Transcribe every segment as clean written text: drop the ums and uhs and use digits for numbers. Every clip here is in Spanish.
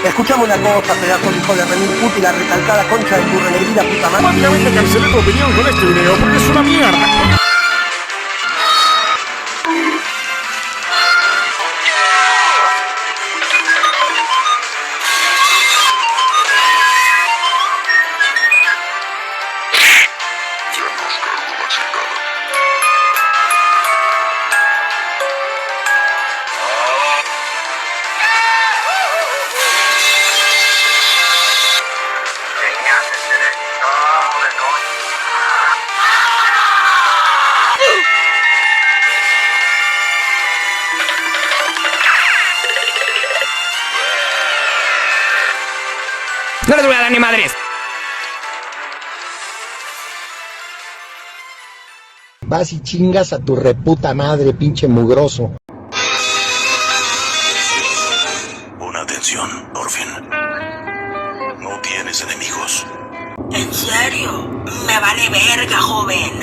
Escuchame una cosa, pedazo de hijo de remil puta y la recalcada concha de tu renegrida puta madre. Básicamente cancelé tu opinión con este video porque es una mierda. No les voy a dar ni madres. Vas y chingas a tu reputa madre, pinche mugroso. Pon atención, Orphin. No tienes enemigos. ¿En serio? Me vale verga, joven.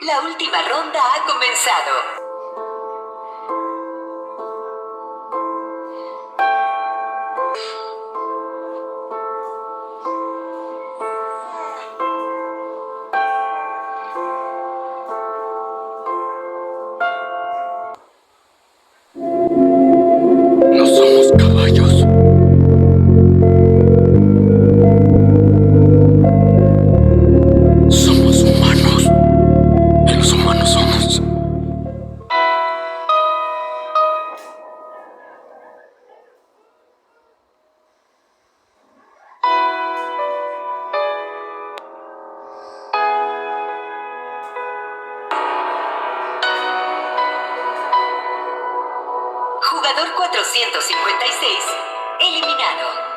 La última ronda ha comenzado. No somos caballos. Somos humanos. Y los humanos somos... Jugador 456, eliminado.